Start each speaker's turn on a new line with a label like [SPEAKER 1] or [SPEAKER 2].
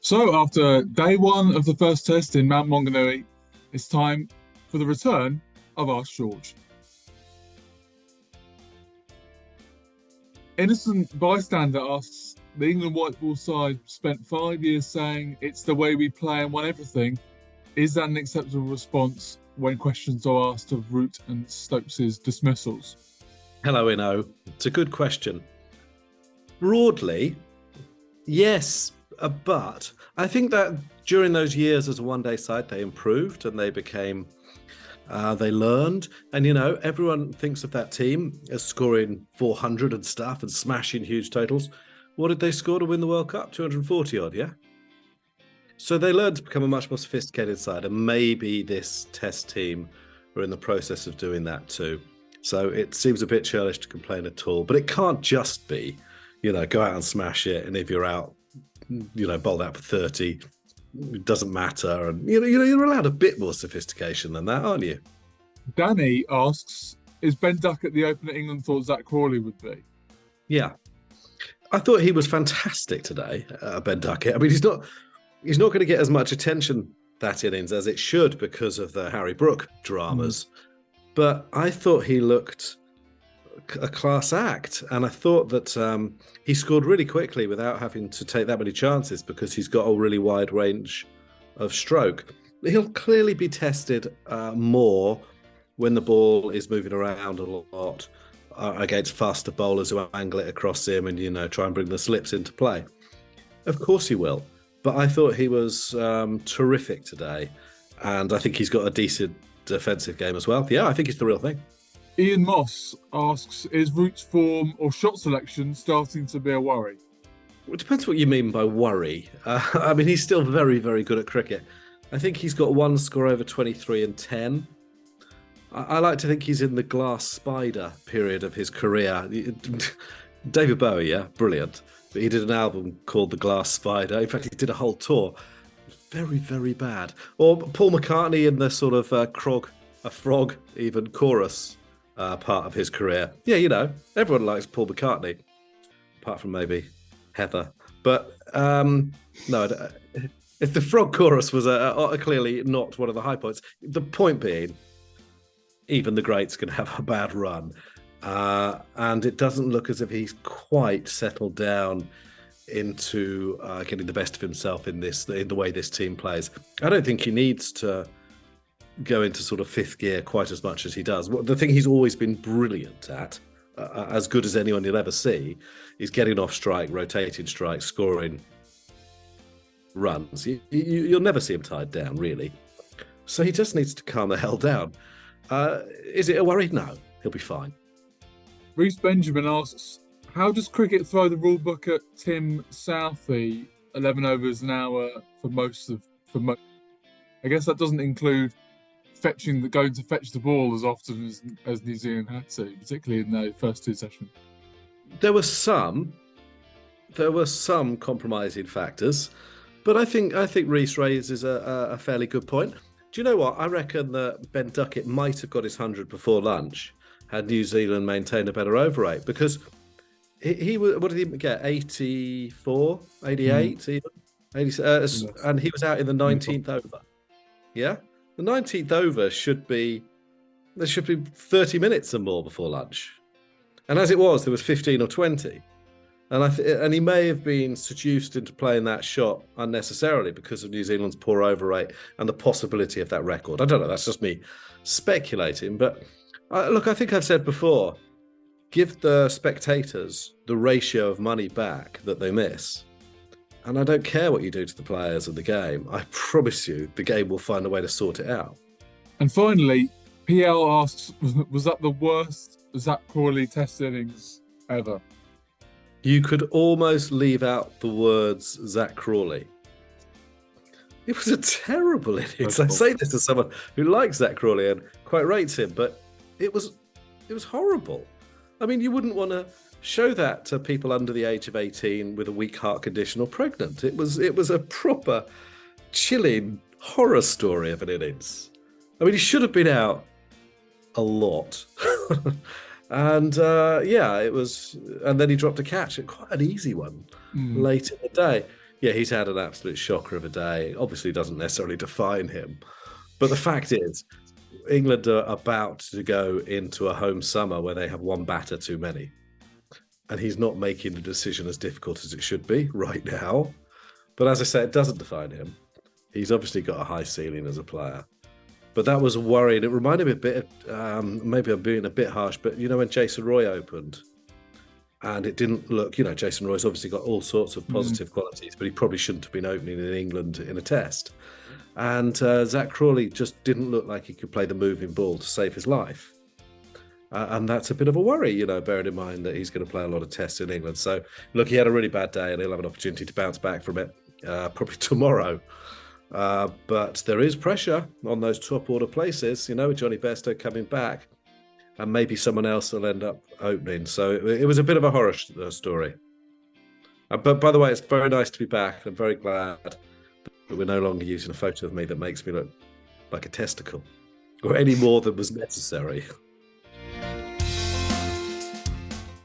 [SPEAKER 1] So, after day one of the first test in Mount Maunganui, it's time for the return of Ask George. Innocent Bystander asks, the England white ball side spent 5 years saying it's the way we play and won everything. Is that an acceptable response when questions are asked of Root and Stokes' dismissals?
[SPEAKER 2] Hello, Inno. It's a good question. Broadly, yes, but I think that during those years as a one-day side, they improved and they became, they learned. And, everyone thinks of that team as scoring 400 and stuff and smashing huge totals. What did they score to win the World Cup? 240 odd, yeah? So they learned to become a much more sophisticated side, and maybe this test team are in the process of doing that too. So it seems a bit churlish to complain at all, but it can't just be, go out and smash it, and if you're out, bowled out for 30, it doesn't matter. And, you're allowed a bit more sophistication than that, aren't you?
[SPEAKER 1] Danny asks, is Ben Duckett the opener England thought Zak Crawley would be?
[SPEAKER 2] Yeah. I thought he was fantastic today, Ben Duckett. I mean, he's not going to get as much attention that innings as it should because of the Harry Brook dramas. But I thought he looked a class act. And I thought that he scored really quickly without having to take that many chances because he's got a really wide range of stroke. He'll clearly be tested more when the ball is moving around a lot against faster bowlers who angle it across him and, try and bring the slips into play. Of course he will. But I thought he was terrific today. And I think he's got a decent defensive game as well. Yeah, I think he's the real thing.
[SPEAKER 1] Ian Moss asks, is Root's form or shot selection starting to be a worry?
[SPEAKER 2] Well, it depends what you mean by worry. I mean, he's still very, very good at cricket. I think he's got one score over 23 and 10. I like to think he's in the glass spider period of his career. David Bowie, yeah, brilliant. But he did an album called The Glass Spider. In fact, he did a whole tour. Very, very bad. Or Paul McCartney in the sort of a frog even chorus part of his career. Yeah, everyone likes Paul McCartney, apart from maybe Heather. But no, if the frog chorus was clearly not one of the high points. The point being, even the greats can have a bad run. And it doesn't look as if he's quite settled down into getting the best of himself in the way this team plays. I don't think he needs to go into sort of fifth gear quite as much as he does. The thing he's always been brilliant at, as good as anyone you'll ever see, is getting off strike, rotating strike, scoring runs. You'll never see him tied down, really. So he just needs to calm the hell down. Is it a worry? No, he'll be fine.
[SPEAKER 1] Reece Benjamin asks, how does cricket throw the rule book at Tim Southey 11 overs an hour for most? I guess that doesn't include going to fetch the ball as often as New Zealand had to, particularly in the first two sessions.
[SPEAKER 2] There were some compromising factors, but I think Reece raises a fairly good point. Do you know what? I reckon that Ben Duckett might have got his 100 before lunch had New Zealand maintained a better overrate, because he was, what did he get, 84, 88 even? 80, and he was out in the 19th over. Yeah? The 19th over there should be 30 minutes and more before lunch. And as it was, there was 15 or 20. And he may have been seduced into playing that shot unnecessarily because of New Zealand's poor overrate and the possibility of that record. I don't know, that's just me speculating. But look, I think I've said before, give the spectators the ratio of money back that they miss. And I don't care what you do to the players of the game. I promise you the game will find a way to sort it out.
[SPEAKER 1] And finally, PL asks, was that the worst Zak Crawley test innings ever?
[SPEAKER 2] You could almost leave out the words Zak Crawley. It was a terrible innings. I say this to someone who likes Zak Crawley and quite rates him, but it was horrible. I mean, you wouldn't want to show that to people under the age of 18 with a weak heart condition or pregnant. It was a proper chilling horror story of an innings. I mean, he should have been out a lot. And it was, and then he dropped a catch, quite an easy one, late in the day. Yeah, he's had an absolute shocker of a day. Obviously, doesn't necessarily define him. But the fact is, England are about to go into a home summer where they have one batter too many. And he's not making the decision as difficult as it should be right now. But as I say, it doesn't define him. He's obviously got a high ceiling as a player. But that was worrying. It reminded me a bit of, maybe I'm being a bit harsh, but you know when Jason Roy opened and it didn't look, Jason Roy's obviously got all sorts of positive qualities, but he probably shouldn't have been opening in England in a test. And Zak Crawley just didn't look like he could play the moving ball to save his life. And that's a bit of a worry, bearing in mind that he's going to play a lot of tests in England. So, look, he had a really bad day and he'll have an opportunity to bounce back from it probably tomorrow. But there is pressure on those top order places, with Johnny Bairstow coming back. And maybe someone else will end up opening. So it was a bit of a horror story. But by the way, it's very nice to be back. I'm very glad that we're no longer using a photo of me that makes me look like a testicle or any more than was necessary.